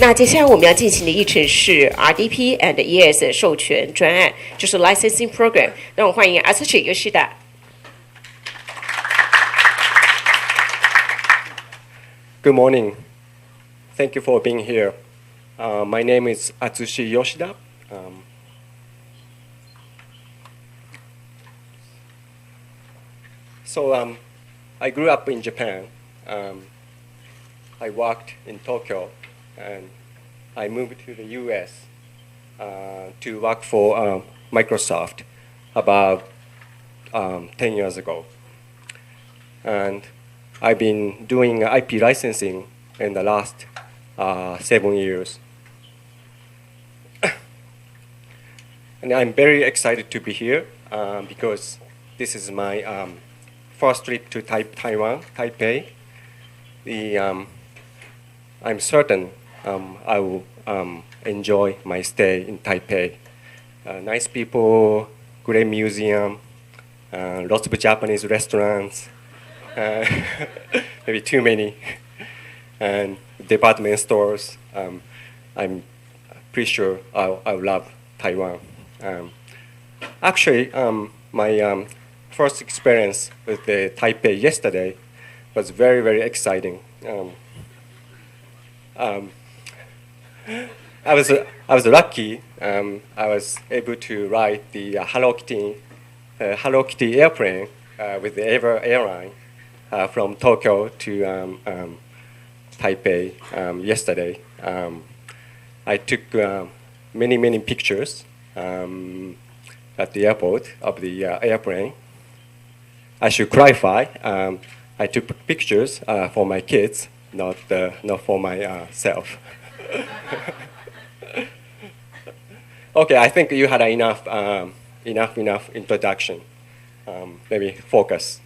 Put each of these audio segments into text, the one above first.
那接下来我们要进行的议程是 RDP and EAS 授权专案，就是 Licensing Program。让我欢迎 Atsushi Yoshida。Good morning. Thank you for being here. My name is Atsushi Yoshida. I grew up in Japan. I worked in Tokyo, and I moved to the US to work for Microsoft about 10 years ago. And I've been doing IP licensing in the last 7 years. And I'm very excited to be here because this is my first trip to Taiwan, Taipei. I'm certain I will enjoy my stay in Taipei. Nice people, great museum, lots of Japanese restaurants, maybe too many, and department stores. I'm pretty sure I'll love Taiwan. Actually, my first experience with the Taipei yesterday was very, very exciting. I was lucky. I was able to ride the Hello Kitty airplane with the airline from Tokyo to Taipei yesterday. I took many pictures at the airport of the airplane. I should clarify. I took pictures for my kids, not for myself. Okay, I think you had enough introduction. Maybe focus.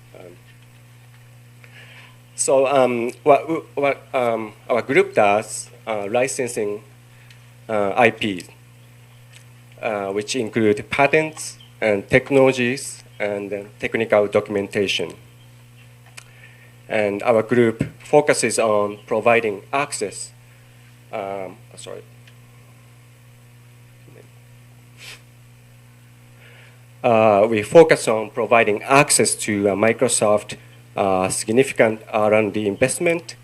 What our group does, licensing IPs, which include patents and technologies and technical documentation. And our group focuses on providing access. We focus on providing access to Microsoft significant R&D investment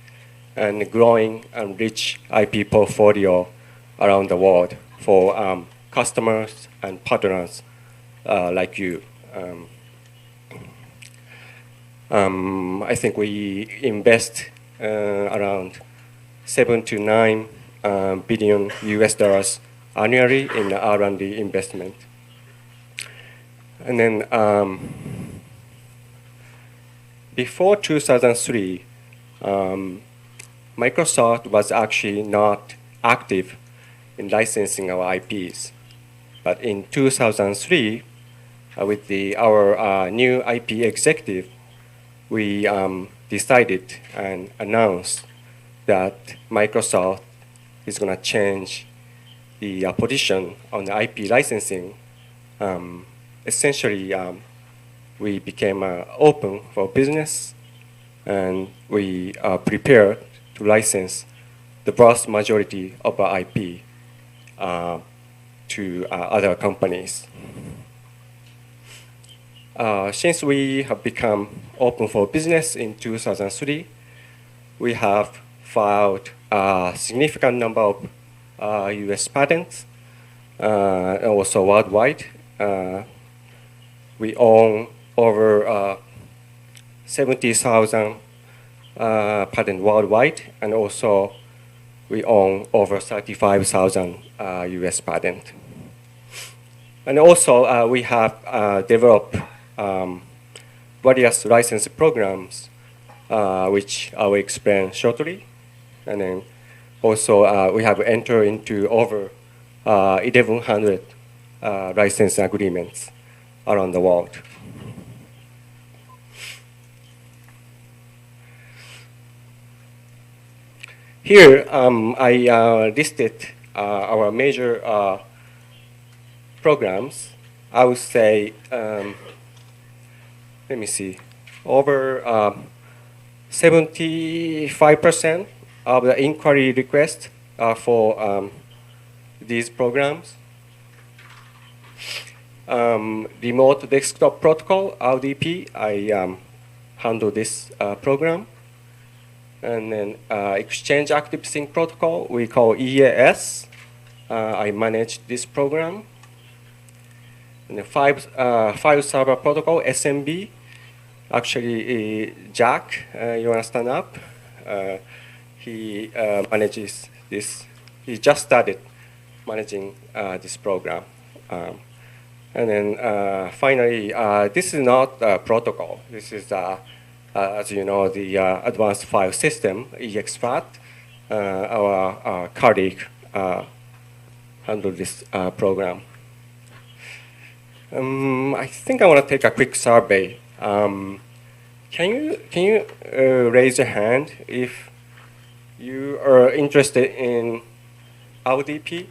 and growing and rich IP portfolio around the world for customers and partners like you. I think we invest around 7 to 9 billion US dollars annually in R&D investment. And then before 2003, Microsoft was actually not active in licensing our IPs. But in 2003, with our new IP executive, we decided and announced that Microsoft is going to change the position on the IP licensing. Essentially, we became open for business, and we are prepared to license the vast majority of our IP to other companies. Since we have become open for business in 2003, we have filed a significant number of US patents, and also worldwide. We own over 70,000 patents worldwide, and also we own over 35,000 US patents. And also we have developed various license programs, which I will explain shortly. And then also we have entered into over 1,100 license agreements around the world. Here I listed our major programs. I would say, let me see, over 75% of the inquiry requests for these programs. Remote Desktop Protocol, RDP, I handle this program. And then Exchange Active Sync Protocol, we call EAS. I manage this program. And the File Server Protocol, SMB, actually Jack, you want to stand up? He manages this. He just started managing this program. And then finally, this is not a protocol. This is, as you know, the Advanced File System, EXFAT. Our colleague handled this program. I think I want to take a quick survey. Can you raise your hand if you are interested in RDP?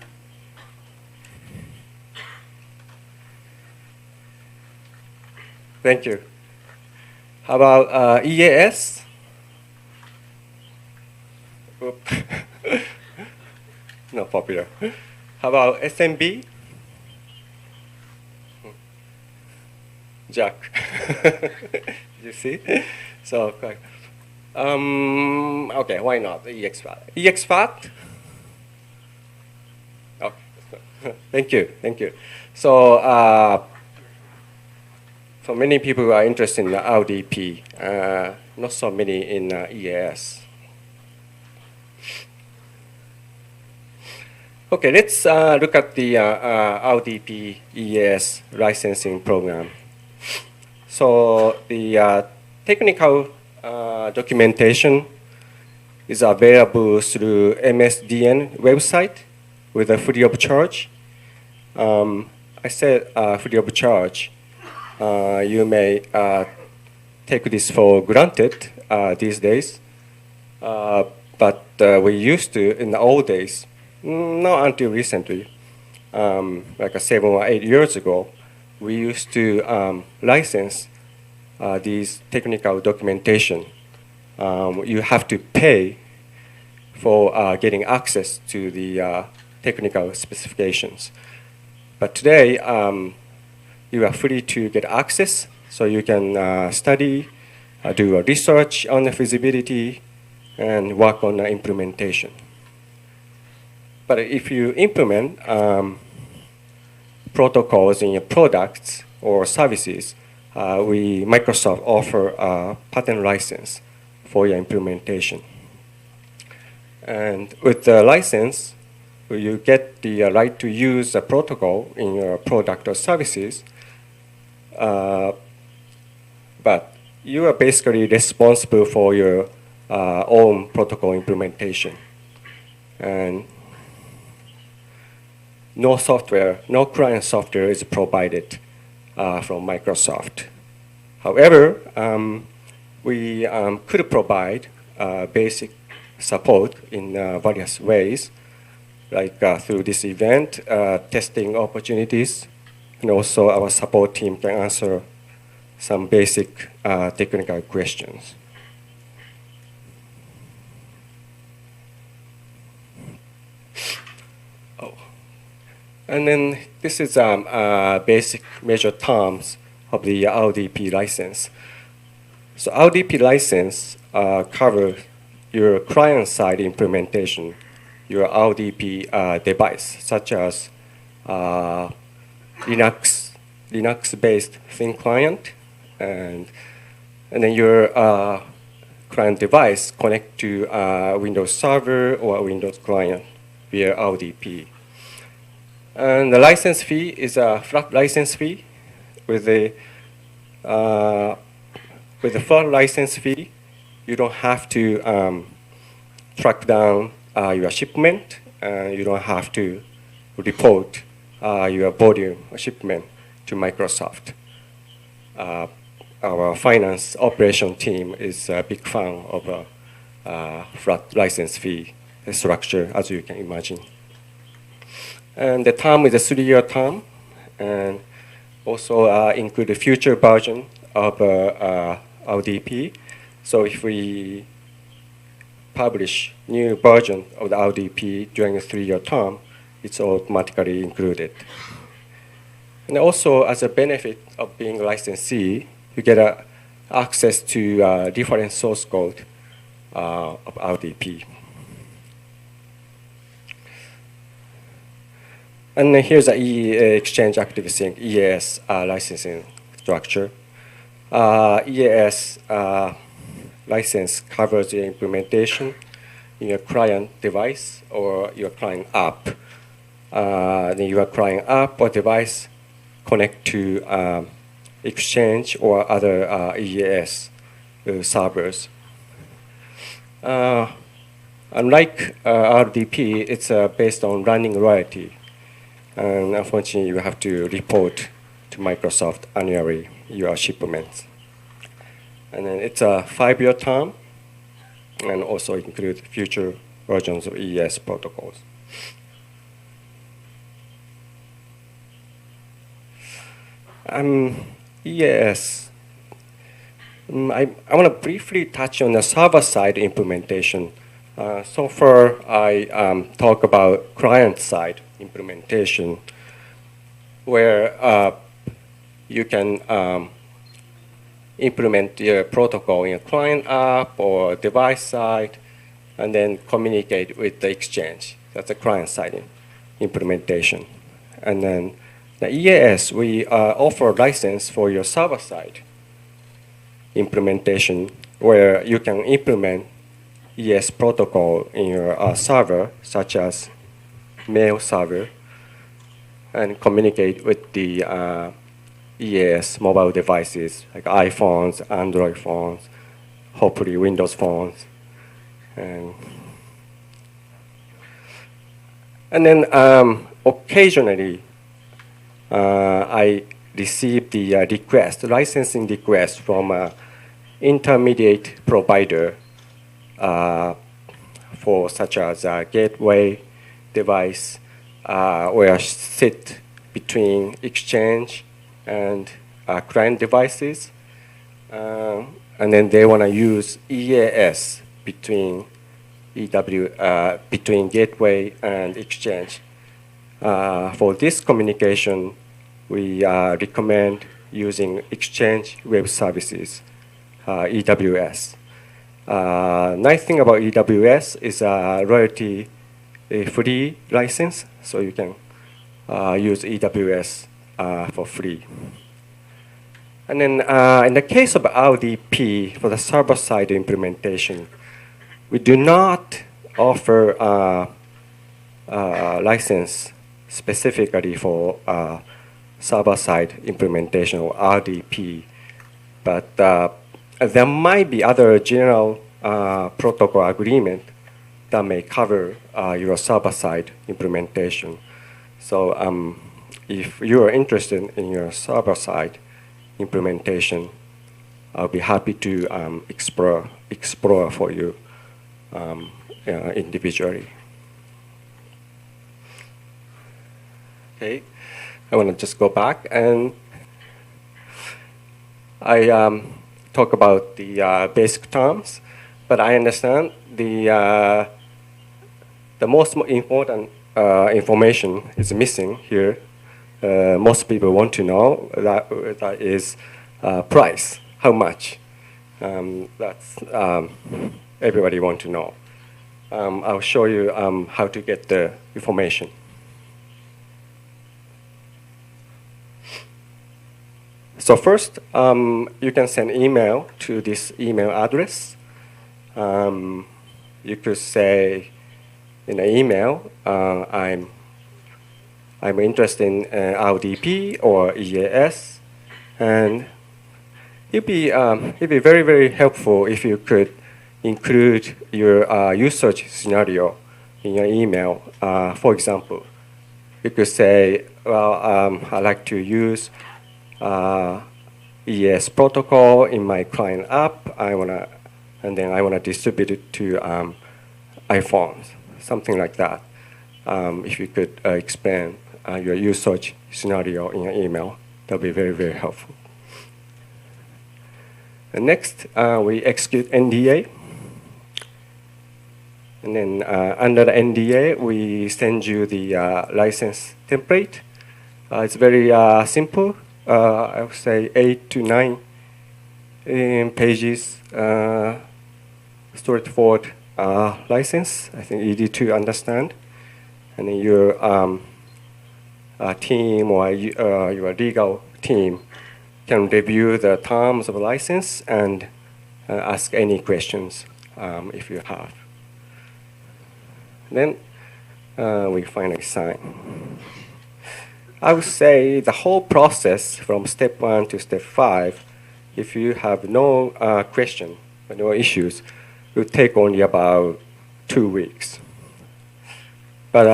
Thank you. How about EAS? Not popular. How about SMB? Jack. You see? So, okay, why not EXFAT? EXFAT? Okay, thank you, thank you. So, so many people are interested in the RDP, not so many in EAS. Okay, let's look at the RDP EAS licensing program. So the technical documentation is available through MSDN website with a free of charge. I said free of charge. You may take this for granted these days, but we used to in the old days, not until recently, like 7 or 8 years ago, we used to license these technical documentation. You have to pay for getting access to the technical specifications. But today, you are free to get access, so you can study, do a research on the feasibility, and work on the implementation. But if you implement protocols in your products or services, Microsoft offer a patent license for your implementation. And with the license, you get the right to use a protocol in your product or services, but you are basically responsible for your own protocol implementation. And no software, no client software is provided from Microsoft. However, we could provide basic support in various ways, like through this event, testing opportunities, and also our support team can answer some basic technical questions. And then this is basic measure terms of the RDP license. So RDP license covers your client-side implementation, your RDP device, such as Linux-based thin client, and then your client device connect to Windows Server or Windows client via RDP. And the license fee is a flat license fee. With the flat license fee, you don't have to track down your shipment. You don't have to report your volume shipment to Microsoft. Our finance operation team is a big fan of a flat license fee structure, as you can imagine. And the term is a 3-year term, and also include a future version of RDP. So if we publish new version of the RDP during a 3-year term, it's automatically included. And also, as a benefit of being licensee, you get access to different source code of RDP. And here's an Exchange Active Sync EAS licensing structure. EAS license covers the implementation in your client device or your client app. Then your client app or device connect to Exchange or other EAS servers. Unlike RDP, it's based on running royalty. And unfortunately, you have to report to Microsoft annually your shipments. And then it's a 5-year term, and also include future versions of EAS protocols. EAS. I want to briefly touch on the server-side implementation. So far, I talk about client-side implementation, where you can implement your protocol in a client app or device side, and then communicate with the exchange. That's a client-side implementation. And then the EAS, we offer license for your server-side implementation, where you can implement EAS protocol in your server, such as mail server, and communicate with the EAS mobile devices, like iPhones, Android phones, hopefully Windows phones. And then occasionally, I receive the licensing request from an intermediate provider for such as a gateway device where sit between Exchange and client devices. And then they want to use EAS between between gateway and Exchange. For this communication, we recommend using Exchange Web Services, EWS. Nice thing about EWS is a royalty-free license, so you can use EWS for free. And then in the case of RDP, for the server-side implementation, we do not offer license specifically for server-side implementation or RDP, but there might be other general protocol agreement that may cover your server-side implementation. So if you are interested in your server-side implementation, I'll be happy to explore for you individually. Okay, I want to just go back and I talk about the basic terms, but I understand the most important information is missing here. Most people want to know that is price, how much. That's everybody want to know. I'll show you how to get the information. So first, you can send email to this email address. You could say in an email, I'm interested in RDP or EAS, and it'd be very, very helpful if you could include your usage scenario in your email. For example, you could say, well, I like to use EAS protocol in my client app. And then I wanna distribute it to iPhones, something like that. If you could explain your usage scenario in your email, that'll be very, very helpful. And next, we execute NDA. And then under the NDA, we send you the license template. It's very simple. I would say 8 to 9 pages, straightforward license. I think easy to understand. And then your team or your legal team can review the terms of license and ask any questions if you have. Then we finally sign. I would say the whole process from step 1 to step 5, if you have no question or no issues, it will take only about 2 weeks. But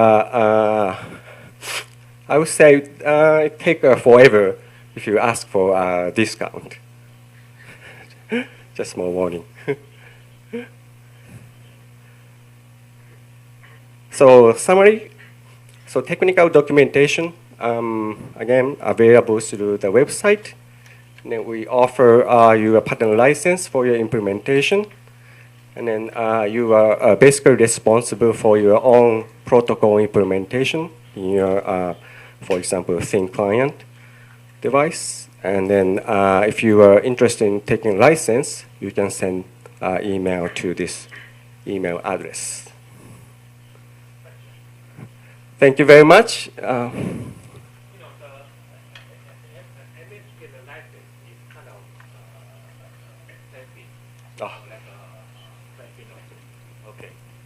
I would say it takes forever if you ask for a discount. Just small warning. So summary. So technical documentation, again, available through the website. And then we offer you a patent license for your implementation. And then you are basically responsible for your own protocol implementation in your, for example, thin client device. And then if you are interested in taking license, you can send email to this email address. Thank you very much.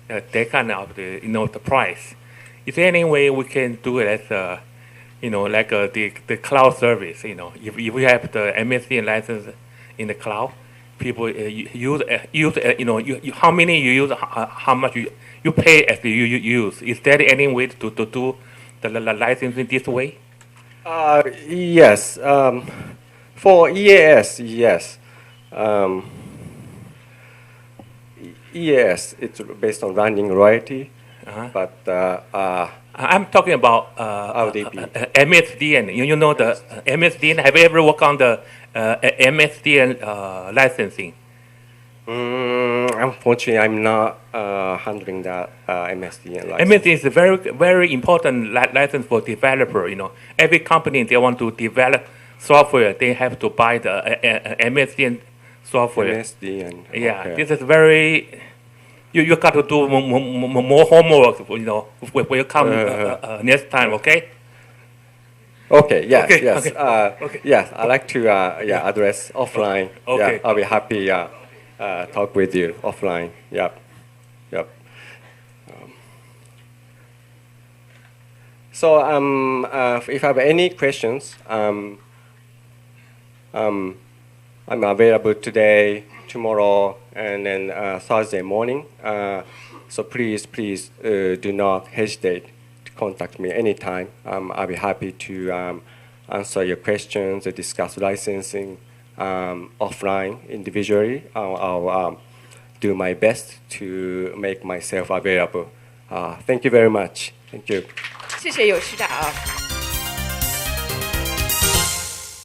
That kind of the price. Is there any way we can do it as like the cloud service? If we have the MSDN license in the cloud, people use how many you use, how much you pay as you use. Is there any way to do the licensing this way? Yes. For EAS, yes. EAS, it's based on running royalty, but I'm talking about RDP. MSDN. You know the MSDN. Have you ever worked on the MSDN licensing? Unfortunately, I'm not handling that MSDN license. MSDN is a very, very important license for developer. Every company they want to develop software, they have to buy the MSDN software. MSDN. Yeah, okay. this is very. You got to do more homework. When you come next time, okay? Okay. Yes. Okay, Yes. okay. Yes. I like to address offline. Okay. Yeah, I'll be happy. Talk with you offline. Yep. Yep. So if you have any questions, I'm available today, tomorrow, and then Thursday morning. So please do not hesitate to contact me anytime. I'll be happy to answer your questions, discuss licensing offline individually. I'll do my best to make myself available. Thank you very much. Thank you. 谢谢有师大啊。